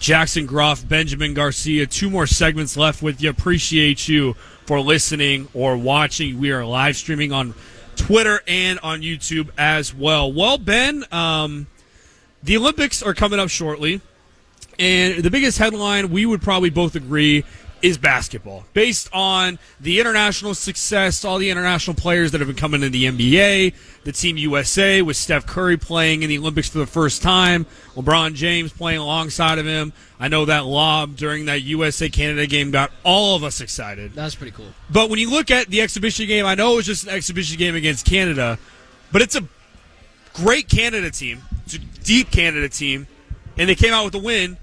Jackson Gruff, Benjamin Garcia, 2 more segments left with you. Appreciate you for listening or watching. We are live streaming on Twitter and on YouTube as well. Well, Ben, the Olympics are coming up shortly, and the biggest headline we would probably both agree is basketball. Based on the international success, all the international players that have been coming in the NBA, the Team USA with Steph Curry playing in the Olympics for the first time, LeBron James playing alongside of him. I know that lob during that USA-Canada game got all of us excited. That was pretty cool. But when you look at the exhibition game, I know it was just an exhibition game against Canada, but it's a great Canada team. It's a deep Canada team, and they came out with a win.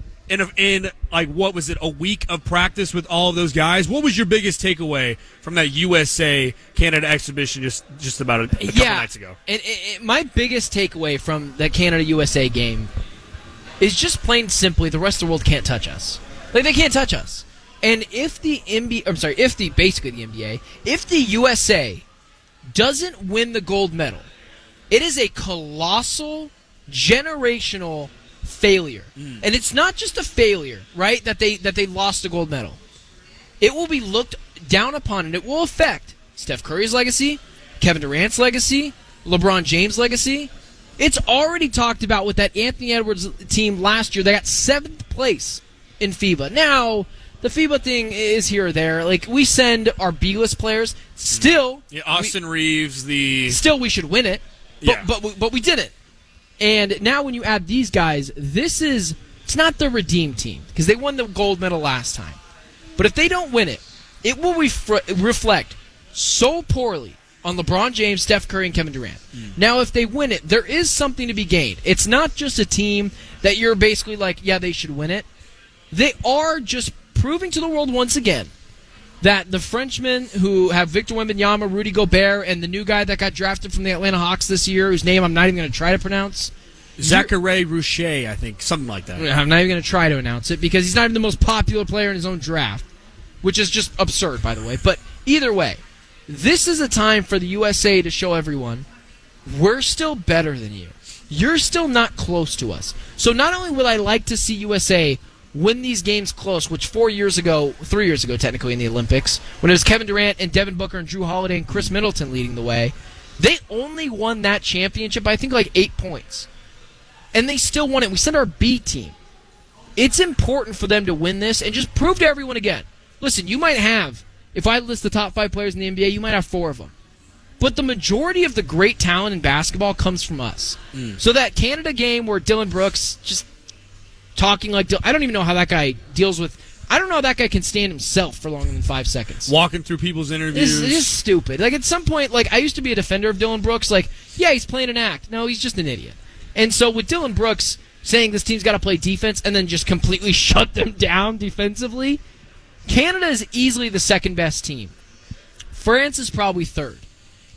In like, what was it, a week of practice with all of those guys? What was your biggest takeaway from that USA-Canada exhibition just about a couple nights ago? And my biggest takeaway from that Canada-USA game is just plain simply the rest of the world can't touch us. Like, they can't touch us. And if the NBA, if the USA doesn't win the gold medal, it is a colossal, generational failure. And it's not just a failure, right, that they lost the gold medal. It will be looked down upon, and it will affect Steph Curry's legacy, Kevin Durant's legacy, LeBron James' legacy. It's already talked about with that Anthony Edwards team last year. They got 7th place in FIBA. Now, the FIBA thing is here or there. Like, we send our B-list players. Still, Austin Reeves, still we should win it, but we didn't. And now when you add these guys, it's not the redeem team because they won the gold medal last time. But if they don't win it, it will reflect so poorly on LeBron James, Steph Curry, and Kevin Durant. Now, if they win it, there is something to be gained. It's not just a team that you're basically like, yeah, they should win it. They are just proving to the world once again that the Frenchmen who have Victor Wembanyama, Rudy Gobert, and the new guy that got drafted from the Atlanta Hawks this year, whose name I'm not even going to try to pronounce. Zachary Rouche, I think, something like that. I'm not even going to try to announce it because he's not even the most popular player in his own draft, which is just absurd, by the way. But either way, this is a time for the USA to show everyone we're still better than you. You're still not close to us. So not only would I like to see USA win these games close, which 3 years ago technically in the Olympics, when it was Kevin Durant and Devin Booker and Drew Holiday and Chris Middleton leading the way, they only won that championship by I think like 8 points. And they still won it. We sent our B team. It's important for them to win this and just prove to everyone again. Listen, you might have, if I list the top 5 players in the NBA, you might have 4 of them. But the majority of the great talent in basketball comes from us. So that Canada game where Dylan Brooks just talking like, I don't even know how that guy deals with, I don't know how that guy can stand himself for longer than 5 seconds. Walking through people's interviews. It's just stupid. Like, at some point, like, I used to be a defender of Dylan Brooks. Like, yeah, he's playing an act. No, he's just an idiot. And so with Dylan Brooks saying this team's got to play defense and then just completely shut them down defensively, Canada is easily the second best team. France is probably third.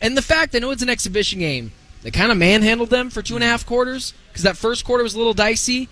And the fact, I know it's an exhibition game, they kind of manhandled them for 2.5 quarters because that first quarter was a little dicey.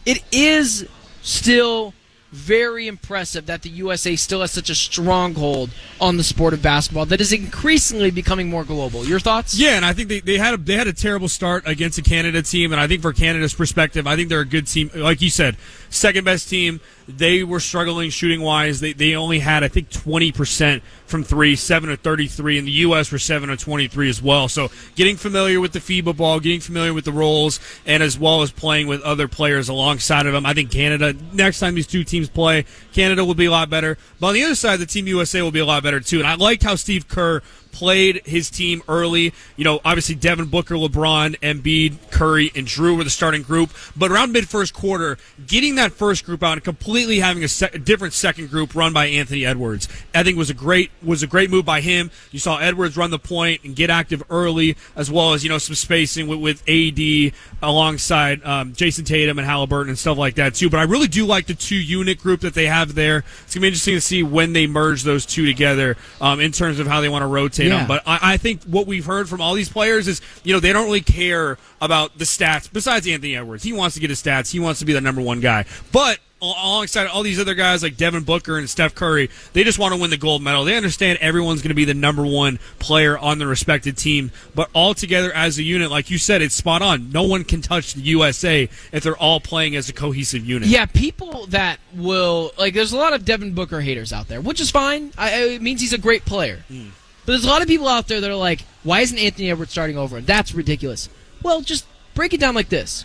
It is still very impressive that the USA still has such a stronghold on the sport of basketball that is increasingly becoming more global. Your thoughts? Yeah, and I think they had a terrible start against a Canada team, and I think for Canada's perspective, I think they're a good team. Like you said, second best team. They were struggling shooting-wise. They only had, I think, 20% from 3, 7 of 33, and the U.S. were 7 of 23 as well. So getting familiar with the FIBA ball, getting familiar with the roles, and as well as playing with other players alongside of them. I think Canada, next time these two teams play, Canada will be a lot better. But on the other side, the Team USA will be a lot better, too. And I liked how Steve Kerr played his team early. You know, obviously Devin Booker, LeBron, Embiid, Curry, and Drew were the starting group. But around mid-first quarter, getting that first group out and completely having a different second group run by Anthony Edwards, I think was a great move by him. You saw Edwards run the point and get active early, as well as, you know, some spacing with AD alongside Jason Tatum and Halliburton and stuff like that too. But I really do like the 2-unit group that they have there. It's gonna be interesting to see when they merge those two together in terms of how they want to rotate. Yeah. But I think what we've heard from all these players is, you know, they don't really care about the stats. Besides Anthony Edwards, he wants to get his stats. He wants to be the number one guy. But alongside all these other guys like Devin Booker and Steph Curry, they just want to win the gold medal. They understand everyone's going to be the number one player on their respected team, but all together as a unit, like you said, it's spot on. No one can touch the USA if they're all playing as a cohesive unit. Yeah, people that will there's a lot of Devin Booker haters out there, which is fine. It means he's a great player. But there's a lot of people out there that are like, why isn't Anthony Edwards starting over him? That's ridiculous. Well, just break it down like this.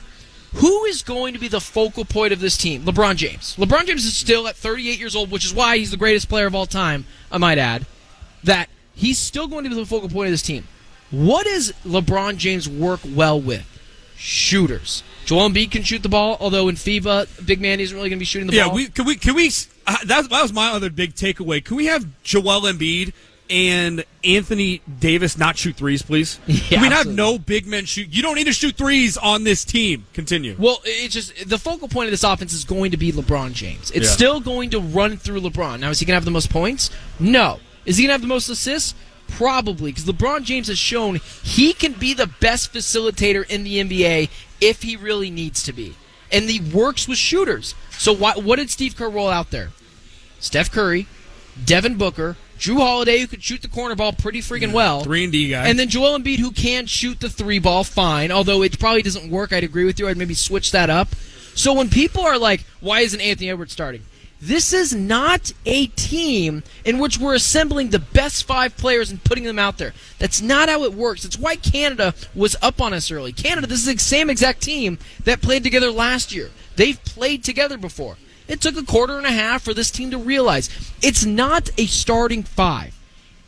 Who is going to be the focal point of this team? LeBron James. LeBron James is still at 38 years old, which is why he's the greatest player of all time, I might add, that he's still going to be the focal point of this team. What does LeBron James work well with? Shooters. Joel Embiid can shoot the ball, although in FIBA, big man isn't really going to be shooting the ball. Yeah, can we that was my other big takeaway. Can we have Joel Embiid and Anthony Davis not shoot threes, please? Yeah, we have no big men shoot. You don't need to shoot threes on this team. Continue. Well, it's just the focal point of this offense is going to be LeBron James. It's still going to run through LeBron. Now, is he going to have the most points? No. Is he going to have the most assists? Probably, because LeBron James has shown he can be the best facilitator in the NBA if he really needs to be. And he works with shooters. So what did Steve Kerr roll out there? Steph Curry, Devin Booker, Drew Holiday, who could shoot the corner ball pretty freaking well. 3-and-D guy. And then Joel Embiid, who can shoot the three ball fine, although it probably doesn't work. I'd agree with you. I'd maybe switch that up. So when people are like, why isn't Anthony Edwards starting? This is not a team in which we're assembling the best 5 players and putting them out there. That's not how it works. It's why Canada was up on us early. Canada, this is the same exact team that played together last year. They've played together before. It took a quarter and a half for this team to realize it's not a starting 5.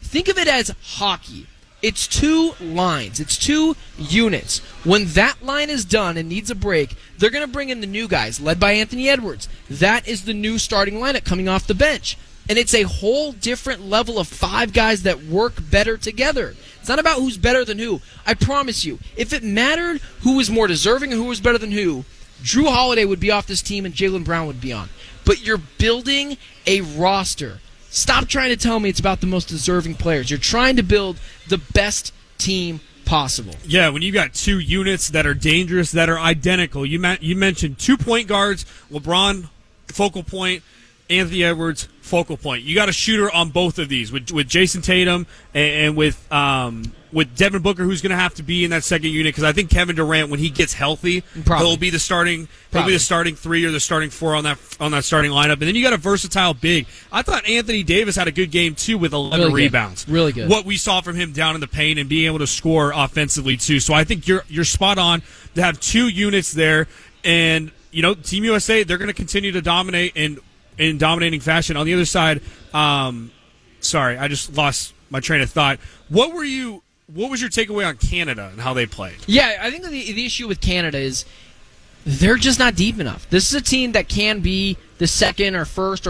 Think of it as hockey. It's 2 lines. It's 2 units. When that line is done and needs a break, they're going to bring in the new guys, led by Anthony Edwards. That is the new starting lineup coming off the bench. And it's a whole different level of 5 guys that work better together. It's not about who's better than who. I promise you, if it mattered who was more deserving and who was better than who, Drew Holiday would be off this team and Jaylen Brown would be on. But you're building a roster. Stop trying to tell me it's about the most deserving players. You're trying to build the best team possible. Yeah, when you've got 2 units that are dangerous, that are identical. You mentioned 2 point guards, LeBron, focal point, Anthony Edwards, focal point. You got a shooter on both of these with Jason Tatum and with Devin Booker, who's going to have to be in that second unit, because I think Kevin Durant, when he gets healthy, he'll be the starting 3 or the starting 4 on that starting lineup. And then you got a versatile big. I thought Anthony Davis had a good game too with 11 rebounds. Really good. What we saw from him down in the paint and being able to score offensively too. So I think you're spot on to have 2 units there, and Team USA, they're going to continue to dominate in dominating fashion. On the other side, sorry, I just lost my train of thought. What was your takeaway on Canada and how they played? Yeah, I think the issue with Canada is they're just not deep enough. This is a team that can be the second or third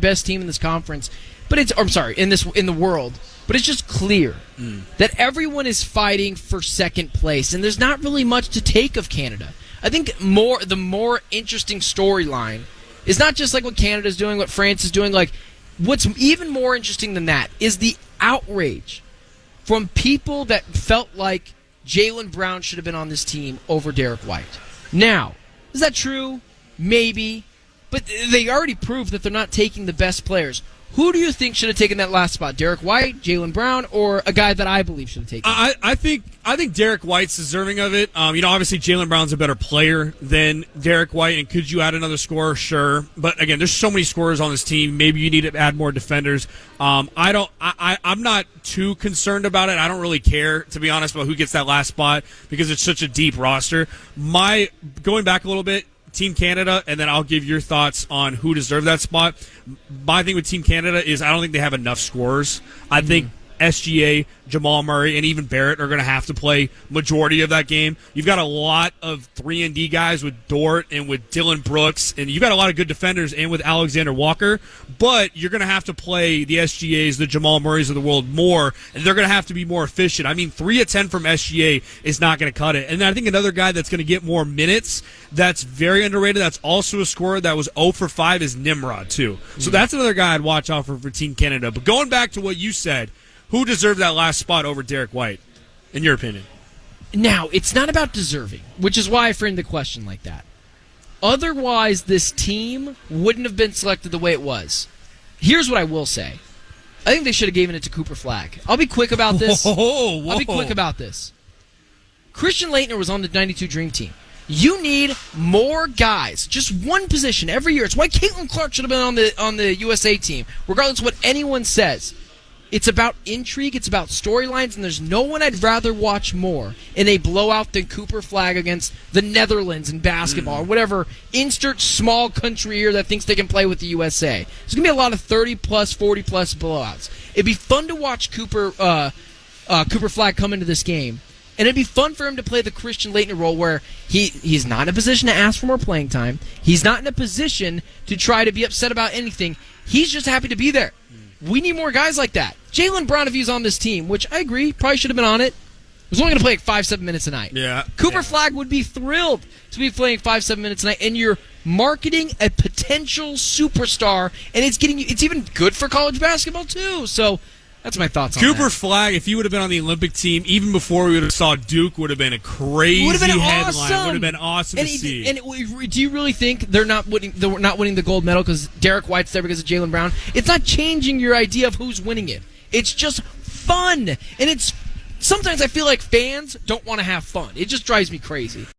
best team in this conference, but in the world. But it's just clear that everyone is fighting for second place, and there's not really much to take of Canada. I think the more interesting storyline is not just like what Canada's doing, what France is doing. Like, what's even more interesting than that is the outrage from people that felt like Jaylen Brown should have been on this team over Derek White. Now, is that true? Maybe. But they already proved that they're not taking the best players. Who do you think should have taken that last spot? Derek White, Jaylen Brown, or a guy that I believe should have taken it? I think Derek White's deserving of it. Obviously Jaylen Brown's a better player than Derek White, and could you add another scorer? Sure. But again, there's so many scorers on this team. Maybe you need to add more defenders. I'm not too concerned about it. I don't really care, to be honest, about who gets that last spot because it's such a deep roster. Going back a little bit, Team Canada, and then I'll give your thoughts on who deserved that spot. My thing with Team Canada is I don't think they have enough scorers. I think SGA, Jamal Murray, and even Barrett are going to have to play majority of that game. You've got a lot of 3-and-D guys with Dort and with Dylan Brooks, and you've got a lot of good defenders and with Alexander Walker, but you're going to have to play the SGAs, the Jamal Murrays of the world more, and they're going to have to be more efficient. 3 of 10 from SGA is not going to cut it. And I think another guy that's going to get more minutes that's very underrated, that's also a scorer that was 0 for 5 is Nimrod, too. So that's another guy I'd watch out for Team Canada. But going back to what you said, who deserved that last spot over Derek White, in your opinion? Now, it's not about deserving, which is why I framed the question like that. Otherwise, this team wouldn't have been selected the way it was. Here's what I will say. I think they should have given it to Cooper Flagg. I'll be quick about this. Whoa. I'll be quick about this. Christian Laettner was on the 92 Dream Team. You need more guys. Just one position every year. It's why Caitlin Clark should have been on the USA team, regardless of what anyone says. It's about intrigue. It's about storylines, and there's no one I'd rather watch more in a blowout than Cooper Flagg against the Netherlands in basketball or whatever insert small country here that thinks they can play with the USA. There's going to be a lot of 30-plus, 40-plus blowouts. It'd be fun to watch Cooper Flagg come into this game, and it'd be fun for him to play the Christian Laettner role where he's not in a position to ask for more playing time. He's not in a position to try to be upset about anything. He's just happy to be there. We need more guys like that. Jaylen Brown, if he's on this team, which I agree, probably should have been on it, was only going to play like 5-7 minutes a night. Yeah. Cooper Flagg would be thrilled to be playing 5-7 minutes a night, and you're marketing a potential superstar, and it's even good for college basketball too. So that's my thoughts on Cooper that. Flagg, if he would have been on the Olympic team, even before we would have saw Duke, would have been a crazy headline. Awesome. Would have been awesome to see. And do you really think they're not winning the gold medal because Derek White's there because of Jaylen Brown? It's not changing your idea of who's winning it. It's just fun. And sometimes I feel like fans don't want to have fun. It just drives me crazy.